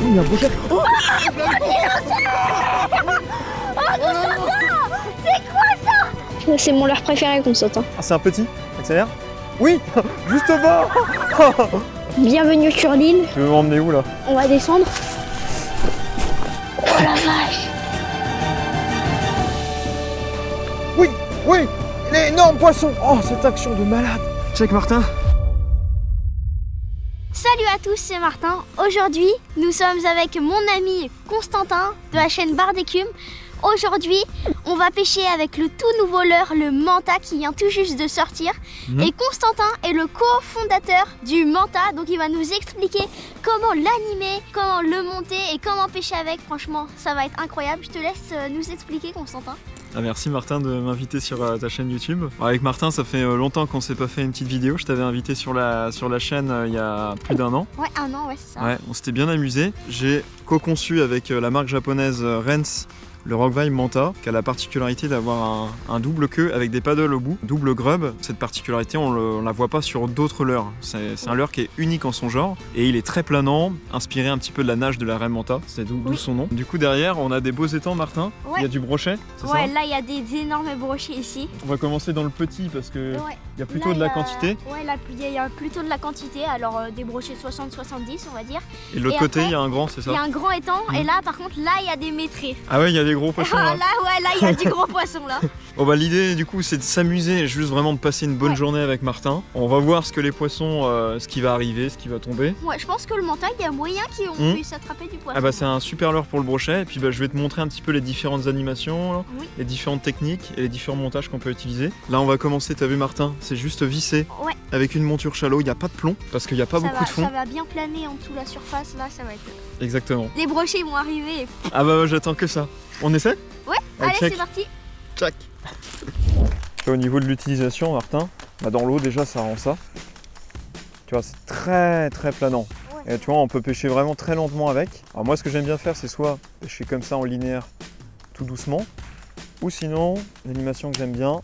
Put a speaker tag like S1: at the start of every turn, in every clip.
S1: il y a un brochet. Oh,
S2: C'est mon leurre préféré, Constantin.
S1: ah, c'est un petit. Accélère. Oui, juste au bord.
S2: Bienvenue sur l'île.
S1: Tu veux m'emmener où là?
S2: On va descendre. Oh la vache.
S1: Oui, oui, l'énorme poisson. Oh, cette action de malade. Check Martin.
S2: Salut à tous, c'est Martin. Aujourd'hui, nous sommes avec mon ami Constantin de la chaîne Barre d'Écume. Aujourd'hui, on va pêcher avec le tout nouveau leurre, le Manta, qui vient tout juste de sortir. Et Constantin est le cofondateur du Manta, donc il va nous expliquer comment l'animer, comment le monter et comment pêcher avec. Franchement, ça va être incroyable. Je te laisse nous expliquer, Constantin.
S3: Ah, merci Martin de m'inviter sur ta chaîne YouTube. Avec Martin, ça fait longtemps qu'on s'est pas fait une petite vidéo. Je t'avais invité sur la chaîne il y a plus d'1 an.
S2: Ouais, 1 an, ouais, c'est ça.
S3: Ouais, on s'était bien amusé. J'ai co-conçu avec la marque japonaise Rens le Rockvibe Manta, qui a la particularité d'avoir un double queue avec des paddles au bout, double grub. Cette particularité, on la voit pas sur d'autres leurres. C'est un leurre qui est unique en son genre et il est très planant, inspiré un petit peu de la nage de la raie Manta, c'est d'où son nom. Du coup, derrière, on a des beaux étangs, Martin.
S2: Ouais.
S3: Il y a du brochet, c'est
S2: Ouais,
S3: ça?
S2: là, il y a des énormes brochets ici.
S3: On va commencer dans le petit parce que
S2: Ouais.
S3: il y a plutôt
S2: Là,
S3: de la
S2: il y a-
S3: quantité.
S2: Ouais, là, il y a plutôt de la quantité. Alors, des brochets 60-70, on va dire.
S3: Et de l'autre
S2: Et
S3: côté,
S2: après,
S3: il y a un grand, c'est
S2: Il y a
S3: ça?
S2: un grand étang. Et là, par contre, là, il y a des métrés.
S3: Ah ouais, il y a des gros poissons
S2: Ah,
S3: là.
S2: là, ouais, là, il y a du gros poisson, là.
S3: Bon bah l'idée du coup c'est de s'amuser, juste vraiment de passer une bonne
S2: Ouais.
S3: journée avec Martin. On va voir ce que les poissons, ce qui va arriver, ce qui va tomber.
S2: Ouais, je pense que le mental, il y a moyen qu'on puisse attraper du poisson.
S3: Ah bah c'est un super leurre pour le brochet et puis bah, je vais te montrer un petit peu les différentes animations,
S2: Oui.
S3: les différentes techniques et les différents montages qu'on peut utiliser. Là on va commencer, t'as vu Martin, c'est juste vissé
S2: Ouais.
S3: avec une monture shallow, il n'y a pas de plomb parce qu'il n'y a pas beaucoup de fond.
S2: Ça va bien planer en dessous de la surface, là, ça va être...
S3: Exactement.
S2: Les brochets vont arriver. Et...
S3: Ah bah j'attends que ça. On essaie?
S2: Ouais,
S3: Allez,
S2: allez,
S3: check.
S2: c'est parti.
S3: Tchac. Au niveau de l'utilisation, Martin, bah dans l'eau déjà ça rend ça. Tu vois, c'est très très planant.
S2: Ouais.
S3: Et tu vois, on peut pêcher vraiment très lentement avec. Alors moi ce que j'aime bien faire c'est soit pêcher comme ça en linéaire tout doucement, ou sinon l'animation que j'aime bien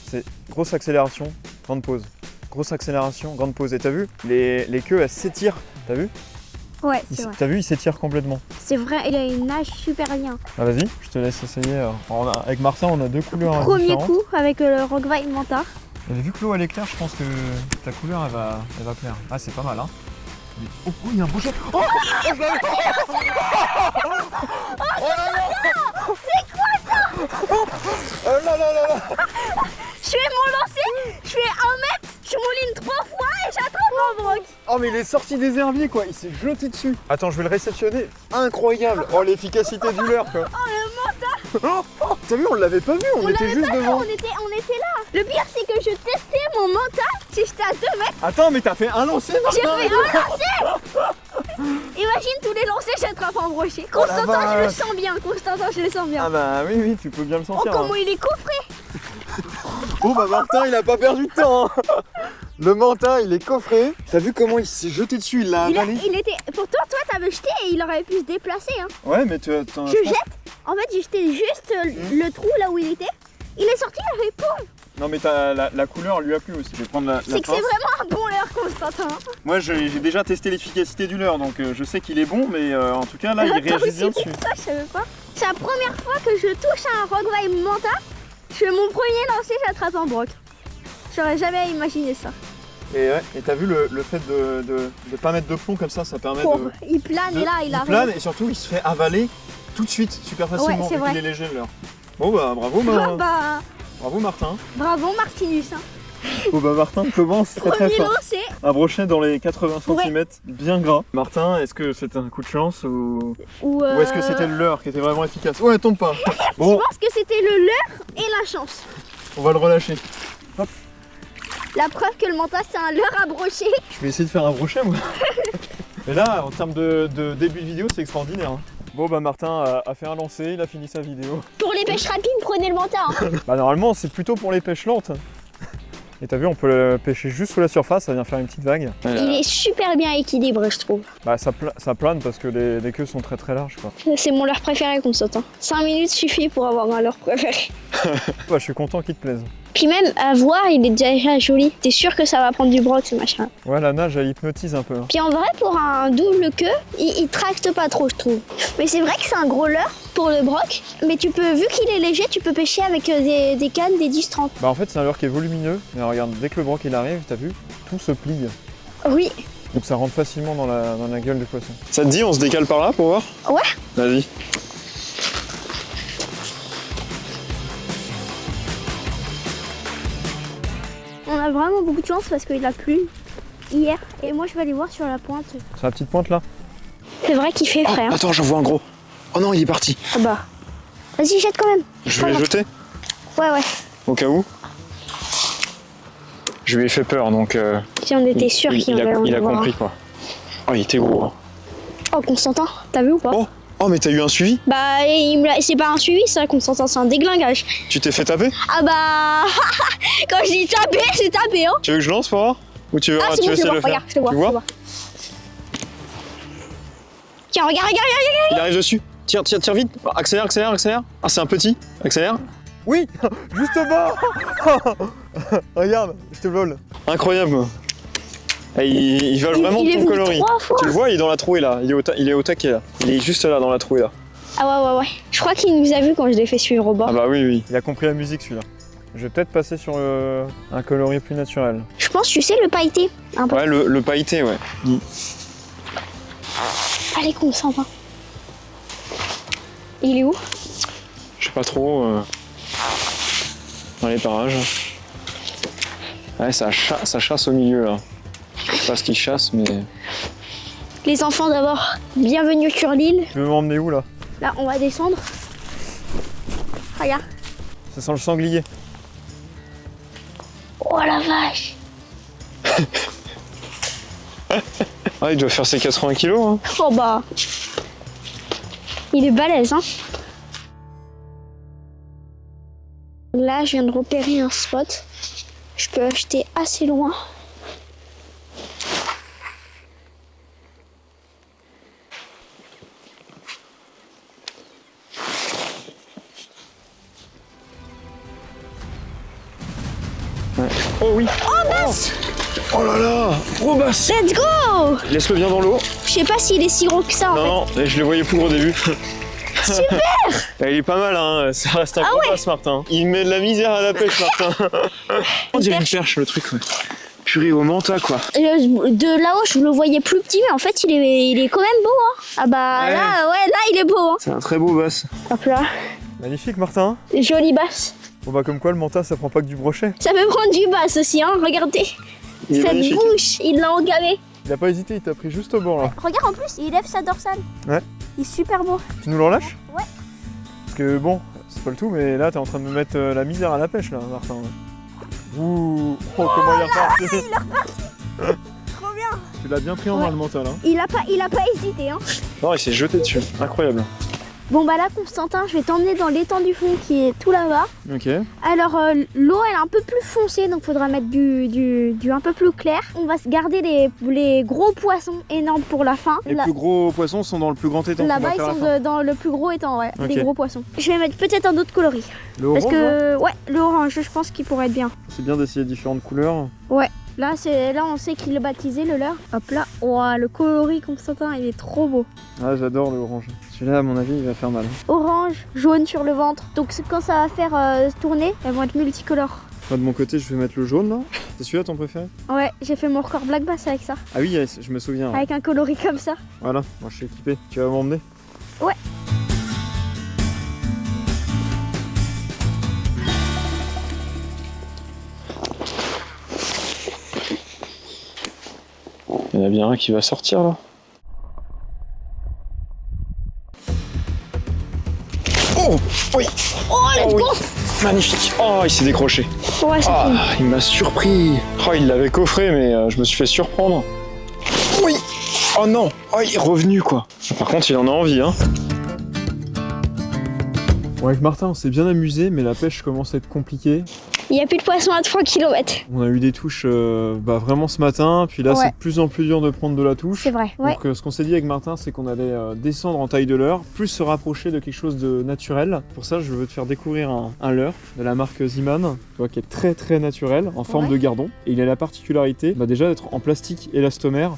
S3: c'est grosse accélération, grande pause. Grosse accélération, grande pause. Et t'as vu, les queues elles s'étirent, t'as vu?
S2: Ouais, c'est vrai.
S3: T'as vu, ils s'étirent complètement.
S2: C'est vrai, il a une nage super bien.
S3: Ah vas-y, je te laisse essayer. Avec Martin on a deux couleurs
S2: Premier
S3: différentes.
S2: coup avec le Rockvibe Manta.
S3: Et vu que l'eau elle est claire, je pense que ta couleur elle va plaire. Ah c'est pas mal hein. Oh, il y a un brochet. Oh,
S2: C'est quoi ça?
S1: Oh là là là là.
S2: Je fais mon lancer, je fais 1 mètre, je mouline 3 fois et j'attrape un broc.
S1: Oh mais il est sorti des herbiers quoi, il s'est jeté dessus. Attends, je vais le réceptionner. Incroyable. Oh l'efficacité du leurre quoi.
S2: Oh le Manta.
S1: Oh, t'as vu, on l'avait pas vu, on était
S2: l'avait
S1: juste
S2: pas vu,
S1: devant.
S2: on était là. Le pire c'est que je testais mon Manta, si j'étais à 2 mètres,
S1: Attends, mais t'as fait un lancer
S2: j'ai
S1: Martin.
S2: fait un lancer. Imagine tous les lancers, j'attrape un brochet.
S1: Oh la
S2: Constantin, je le
S1: vache.
S2: sens bien, Constantin, je le sens bien.
S1: Ah bah oui, tu peux bien le
S2: Oh
S1: sentir.
S2: comment
S1: hein.
S2: il est coffré.
S1: Oh bah Martin, il a pas perdu de temps. Hein. Le Manta, il est coffré. T'as vu comment il s'est jeté dessus, il l'a avalé.
S2: Il était... Pourtant toi t'avais jeté et il aurait pu se déplacer hein.
S3: Ouais mais tu attends.
S2: Je jette, en fait j'ai jeté juste le trou là où il était. Il est sorti, il avait poum.
S3: Non mais la couleur lui a plu aussi. Je vais prendre la
S2: C'est que c'est
S3: pince.
S2: vraiment un bon leurre Constantin.
S3: Moi j'ai déjà testé l'efficacité du leurre donc je sais qu'il est bon mais en tout cas là il
S2: Toi
S3: réagit
S2: aussi,
S3: bien dessus.
S2: Ça je savais pas. C'est la première fois que je touche à un Rockvibe Manta. Je fais mon premier lancer, j'attrape un broc. J'aurais jamais imaginé ça.
S3: Et ouais, et t'as vu le fait de pas mettre de plomb comme ça permet
S2: Oh,
S3: de...
S2: il plane et là il arrive.
S3: plane et surtout il se fait avaler tout de suite, super facilement,
S2: c'est
S3: vu
S2: vrai.
S3: qu'il est léger le leurre. Bon bah bravo,
S2: Ah bah,
S3: bravo Martin.
S2: bravo Martinus. Hein.
S3: Bon bah Martin commence très
S2: Premier
S3: fort.
S2: lancer.
S3: Un brochet dans les 80
S2: Ouais.
S3: cm, bien gras. Martin, est-ce que c'était un coup de chance ou
S2: Ou
S3: est-ce que c'était le leurre qui était vraiment efficace? Ouais, tombe pas.
S2: Je
S3: Bon,
S2: pense que c'était le leurre et la chance.
S3: on va le relâcher.
S2: La preuve que le Manta c'est un leurre à brocher.
S3: Je vais essayer de faire un brochet moi. Mais là, en termes de début de vidéo, c'est extraordinaire. Hein. Bon bah Martin a fait un lancer, il a fini sa vidéo.
S2: Pour les pêches rapides, prenez le Manta. Hein.
S3: Bah normalement c'est plutôt pour les pêches lentes. Et t'as vu, on peut le pêcher juste sous la surface, ça vient faire une petite vague.
S2: Il est super bien équilibré je trouve.
S3: Bah ça plane parce que les queues sont très très larges quoi.
S2: C'est mon leurre préféré Constantin. 5 minutes suffit pour avoir un leurre préféré.
S3: Bah, je suis content qu'il te plaise.
S2: Puis même à voir, il est déjà joli. T'es sûr que ça va prendre du broc ce machin.
S3: Ouais, la nage, elle hypnotise un peu. Hein.
S2: Puis en vrai, pour un double queue, il tracte pas trop, je trouve. Mais c'est vrai que c'est un gros leurre pour le broc. Mais tu peux, vu qu'il est léger, tu peux pêcher avec des cannes, des 10-30.
S3: Bah en fait, c'est un leurre qui est volumineux. Mais regarde, dès que le broc il arrive, t'as vu, tout se plie.
S2: Oui.
S3: Donc ça rentre facilement dans la gueule du poisson. Ça te dit, on se décale par là pour voir?
S2: Ouais.
S3: Vas-y.
S2: On a vraiment beaucoup de chance parce qu'il a plu hier. Et moi, je vais aller voir sur la pointe.
S3: Sur la petite pointe là?
S2: C'est vrai qu'il fait frais. Hein.
S1: Attends, j'en vois un gros. Oh non, il est parti.
S2: Ah bah. Vas-y, jette quand même.
S3: Je vais les jeter?
S2: Ouais.
S3: Au cas où. Je lui ai fait peur donc.
S2: Si on était sûr qu'il allait en
S3: il a
S2: avoir.
S3: compris quoi. Oh, il était gros. Hein.
S2: Oh, Constantin, t'as vu ou pas?
S3: Oh, mais t'as eu un suivi?
S2: Bah, c'est pas un suivi, ça, Constantin, c'est un déglingage.
S3: Tu t'es fait taper?
S2: Ah bah. Quand je dis taper, c'est taper, hein.
S3: Tu veux que je lance pour voir? Ou tu veux,
S2: Ah, c'est
S3: tu
S2: bon,
S3: veux
S2: je
S3: essayer
S2: te
S3: de
S2: vois,
S3: le faire?
S2: regarde, je te vois.
S3: Tu vois?
S2: Tiens, regarde.
S3: Il arrive dessus. Tire vite. Accélère. Ah, c'est un petit. Accélère. Oui, juste au bord. Regarde, je te vole. Incroyable. Et il vole vraiment
S2: il est
S3: ton
S2: venu
S3: coloris.
S2: 3 fois.
S3: Tu le vois, il est dans la trouée là. Il est au taquet là. Il est juste là dans la trouée là.
S2: Ah ouais. Je crois qu'il nous a vu quand je l'ai fait suivre au bord.
S3: Ah bah oui. Il a compris la musique celui-là. Je vais peut-être passer sur un coloris plus naturel.
S2: Je pense, tu sais, le pailleté. Un peu.
S3: Ouais, le pailleté, ouais.
S2: Allez, Constantin. Il est où?
S3: Je sais pas trop. Dans les parages. Ouais, ça chasse au milieu là. Je sais pas ce qu'il chasse, mais.
S2: Les enfants d'abord, bienvenue sur l'île.
S3: Tu veux m'emmener où là?
S2: Là, on va descendre. Regarde.
S3: Ça sent le sanglier.
S2: Oh la vache.
S3: Ah, il doit faire ses 80 kilos. Hein.
S2: Oh bah. Il est balèze, hein. Là, je viens de repérer un spot. Je peux acheter assez loin.
S3: Ouais. Oh oui.
S2: Oh basse.
S3: Oh là là. Gros basse.
S2: Let's go.
S3: Laisse-le bien dans l'eau.
S2: Je sais pas s'il est si gros que ça en
S3: Non, je le voyais plus gros au début.
S2: Super.
S3: Il est pas mal, hein. Ça reste un gros basse, Martin. Il met de la misère à la pêche, Martin. On dirait une perche, le truc, ouais. Purée au manta, quoi.
S2: De là-haut, je le voyais plus petit, mais en fait, il est quand même beau, hein. Ah bah
S3: Ouais.
S2: là, il est beau, hein.
S3: C'est un très beau basse.
S2: Hop là,
S3: Magnifique, Martin.
S2: jolie basse.
S3: Bon bah comme quoi, le manta, ça prend pas que du brochet.
S2: Ça peut prendre du basse aussi, hein. Regardez,
S3: Il est
S2: cette
S3: magnifique.
S2: bouche, il l'a engavé.
S3: Il a pas hésité, il t'a pris juste au bord, là.
S2: Regarde en plus, il lève sa dorsale.
S3: Ouais.
S2: Il est super beau.
S3: Tu nous le relâches?
S2: Ouais.
S3: Parce que bon, c'est pas le tout, mais là, t'es en train de me mettre la misère à la pêche, là, Martin. Ouh, oh, comment il est reparti.
S2: Trop bien.
S3: Tu l'as bien pris en main, le mental, hein.
S2: Il a pas hésité, hein.
S3: Non, il s'est jeté dessus. Incroyable.
S2: Bon bah là, Constantin, je vais t'emmener dans l'étang du fond qui est tout là-bas.
S3: Ok.
S2: Alors l'eau elle est un peu plus foncée, donc faudra mettre du un peu plus clair. On va se garder les gros poissons énormes pour la fin.
S3: Les plus gros poissons sont dans le plus grand étang.
S2: Là-bas ils sont dans le plus gros étang, ouais,
S3: Ok.
S2: des gros poissons. Je vais mettre peut-être un autre coloris.
S3: Le orange,
S2: Parce que ouais, le orange, je pense qu'il pourrait être bien.
S3: c'est bien d'essayer différentes couleurs.
S2: Là on sait qu'il l'a baptisé le leur. Hop là, oh, le coloris Constantin, il est trop beau.
S3: Ah, j'adore le orange. Celui-là, à mon avis, il va faire mal.
S2: Orange, jaune sur le ventre. Donc quand ça va faire tourner, elles vont être multicolores.
S3: Moi, de mon côté, je vais mettre le jaune, là. C'est celui-là ton préféré?
S2: Ouais, j'ai fait mon record black bass avec ça.
S3: Ah oui, yes, je me souviens. Ouais.
S2: Avec un coloris comme ça.
S3: Voilà, moi je suis équipé. Tu vas m'emmener?
S2: Ouais.
S3: Il y en a bien un qui va sortir, là. Oh oui.
S2: Oh, let's go.
S3: Magnifique. Oh, il s'est décroché.
S2: Ouais, c'est fini.
S3: Il m'a surpris. Oh, il l'avait coffré, mais je me suis fait surprendre. Oui. Oh non. Oh, il est revenu, quoi. Par contre, il en a envie, hein. Bon, avec Martin, on s'est bien amusé, mais la pêche commence à être compliquée.
S2: Il n'y a plus de poissons à 3 km.
S3: On a eu des touches vraiment ce matin, puis là
S2: Ouais.
S3: c'est de plus en plus dur de prendre de la touche.
S2: C'est vrai, ouais.
S3: Donc ce qu'on s'est dit avec Martin, c'est qu'on allait descendre en taille de leurre, plus se rapprocher de quelque chose de naturel. Pour ça, je veux te faire découvrir un leurre de la marque Ziman, tu vois, qui est très très naturel, en forme
S2: Ouais.
S3: de gardon. Et il a la particularité déjà d'être en plastique élastomère.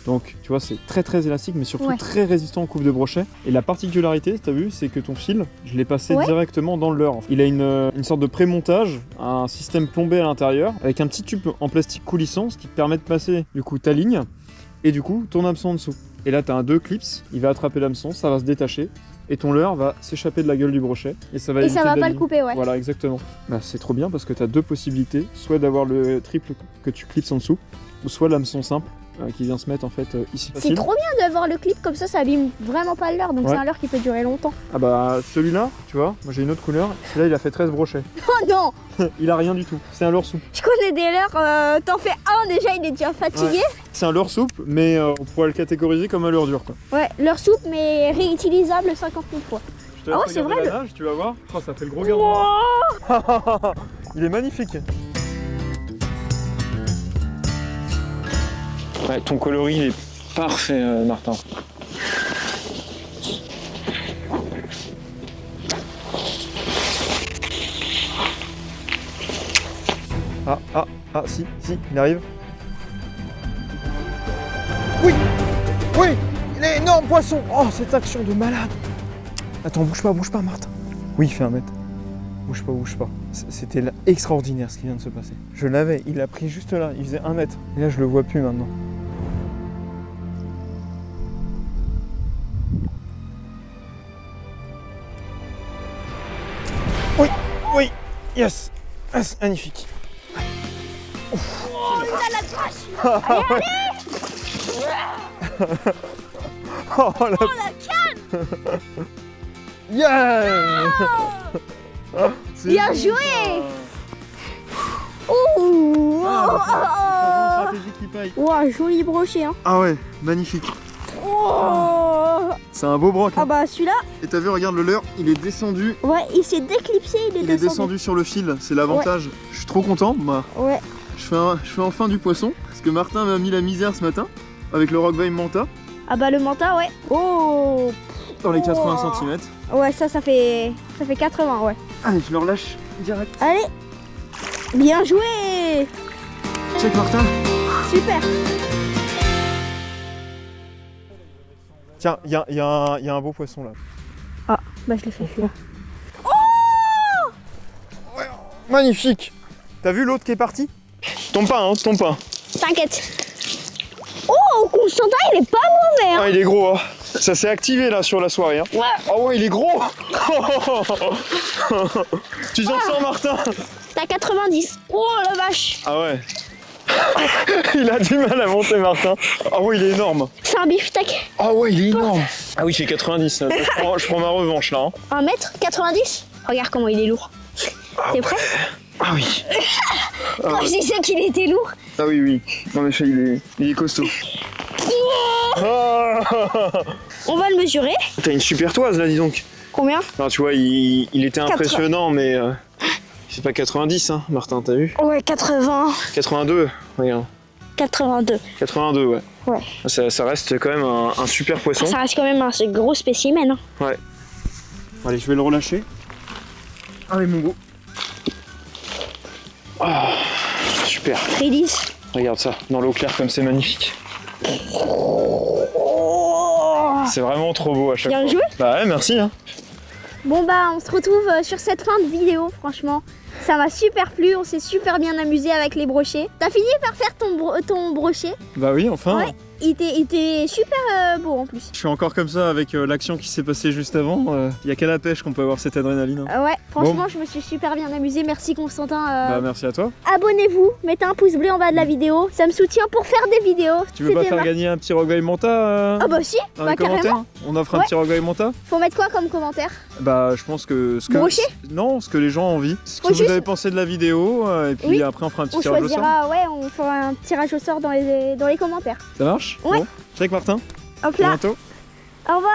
S3: Donc tu vois, c'est très très élastique, mais surtout
S2: Ouais.
S3: très résistant aux coupes de brochet. Et la particularité, tu as vu, c'est que ton fil, je l'ai passé
S2: Ouais.
S3: directement dans le leurre. Il a une sorte de pré-montage, un système plombé à l'intérieur, avec un petit tube en plastique coulissant, ce qui te permet de passer du coup ta ligne et du coup ton hameçon en dessous. Et là, tu as un 2 clips, il va attraper l'hameçon, ça va se détacher. Et ton leurre va s'échapper de la gueule du brochet. Et ça va
S2: Et
S3: éviter
S2: ça va pas le
S3: d'aligner.
S2: couper, ouais.
S3: Voilà, exactement. Bah, c'est trop bien parce que tu as deux possibilités. Soit d'avoir le triple que tu clipses en dessous, ou soit l'hameçon simple qui vient se mettre en fait ici.
S2: C'est
S3: Facile.
S2: trop bien d'avoir le clip comme ça abîme vraiment pas le leurre. Donc
S3: Ouais.
S2: c'est un leurre qui peut durer longtemps.
S3: Ah bah celui-là, tu vois, moi j'ai une autre couleur. Celui-là, il a fait 13 brochets.
S2: Oh non,
S3: Il a rien du tout. C'est un leurre souple.
S2: je connais des leurres, t'en fais un déjà, il est déjà fatigué.
S3: C'est un leurre souple, mais on pourrait le catégoriser comme un leurre dur, quoi.
S2: Ouais, leurre souple mais réutilisable 50 000 fois.
S3: Je te laisse
S2: Ah ouais, c'est
S3: regarder
S2: vrai,
S3: la nage, tu vas voir. Oh, ça fait le gros gardon. Il est magnifique. Ouais, ton coloris il est parfait, Martin. Ah, si, il arrive. Oui, il est énorme, poisson. Oh, cette action de malade. Attends, bouge pas, Martin. Oui, il fait 1 mètre. Bouge pas. C'était là extraordinaire ce qui vient de se passer. Je l'avais, il l'a pris juste là, il faisait 1 mètre. Et là, je le vois plus maintenant. Oui, yes, magnifique.
S2: Oh, il a la trace.
S3: Oh, la
S2: canne.
S3: Yeah. C'est
S2: Bien
S3: bon,
S2: joué.
S3: ça.
S2: Ouh.
S3: Ah, stratégie qui paye.
S2: Ouah, joli brochet hein.
S3: Ah ouais, magnifique.
S2: Oh.
S3: C'est un beau broc.
S2: Ah bah celui-là,
S3: Et t'as vu, regarde le leurre, il est descendu.
S2: ouais, il s'est déclipsé, il est
S3: Il est
S2: descendu.
S3: descendu sur le fil, c'est l'avantage. Je suis trop content, moi.
S2: Ouais.
S3: Je fais enfin du poisson, parce que Martin m'a mis la misère ce matin, avec le Rockvine Manta,
S2: Ah bah le manta, ouais. Oh.
S3: dans les 80
S2: Oh.
S3: cm.
S2: Ouais, ça fait 80, ouais.
S3: Allez, je le relâche direct.
S2: Allez. Bien joué.
S3: Check Martin.
S2: Super.
S3: Tiens, il y a un beau poisson là.
S2: Bah je l'ai fait fuir.
S3: Magnifique. T'as vu l'autre qui est parti? Tombe pas, tombe pas.
S2: T'inquiète. Oh, Constantin, il est pas mauvais hein.
S3: Ah, il est gros, hein. Ça s'est activé là sur la soirée. Hein.
S2: Ouais.
S3: Oh ouais, il est gros. Tu t'en sens, Martin?
S2: T'as 90. Oh la vache.
S3: Ah ouais. Il a du mal à monter, Martin. Ah ouais, il est énorme.
S2: C'est un beefsteak.
S3: Ah ouais, il est énorme. Ah oui, il fait 90. Je prends ma revanche là.
S2: 1m90. Regarde comment il est lourd. T'es prêt?
S3: Ah oui.
S2: Quand je disais qu'il était lourd.
S3: Ah oui. En effet, il est costaud. Ah.
S2: On va le mesurer.
S3: T'as une super toise là, dis donc.
S2: Combien?
S3: Alors tu vois, il était impressionnant, mais c'est pas 90, hein, Martin, t'as vu?
S2: Ouais, 80.
S3: 82, regarde.
S2: 82.
S3: 82, ouais.
S2: Ouais.
S3: Ça reste quand même un super poisson.
S2: Ça reste quand même un gros spécimen. Hein.
S3: Ouais. Allez, je vais le relâcher. Allez, mon beau. Ah, super.
S2: Release.
S3: Regarde ça, dans l'eau claire comme c'est magnifique.
S2: Oh.
S3: C'est vraiment trop beau à chaque
S2: Bien
S3: fois.
S2: joué.
S3: Bah ouais, merci. Hein.
S2: Bon bah on se retrouve sur cette fin de vidéo, franchement. Ça m'a super plu, on s'est super bien amusé avec les brochets. T'as fini par faire ton brochet.
S3: Bah oui, enfin.
S2: Ouais. Il était super beau en plus.
S3: Je suis encore comme ça avec l'action qui s'est passée juste avant. Il y a qu'à la pêche qu'on peut avoir cette adrénaline. Hein.
S2: Ouais, franchement je me suis super bien amusé. Merci Constantin.
S3: Bah merci à toi.
S2: Abonnez-vous, mettez un pouce bleu en bas de la vidéo. Ça me soutient pour faire des vidéos.
S3: Tu veux pas
S2: C'était
S3: faire gagner un petit Rockvine Manta
S2: Ah bah si,
S3: dans
S2: bah
S3: les commentaires?
S2: carrément.
S3: On offre un
S2: Ouais.
S3: petit Rockvine Manta?
S2: Faut mettre quoi comme commentaire?
S3: Bah je pense que ce que
S2: Brochet?
S3: non, ce que les gens ont envie. Ce que
S2: Faut
S3: vous
S2: juste-
S3: avez pensé de la vidéo et puis
S2: Oui.
S3: après on fera un petit
S2: On
S3: tirage au sort.
S2: choisira, ouais, on fera un tirage au sort dans les commentaires.
S3: Ça marche?
S2: Ouais.
S3: Bon. Check Martin.
S2: Hop
S3: À
S2: là,
S3: bientôt.
S2: au revoir.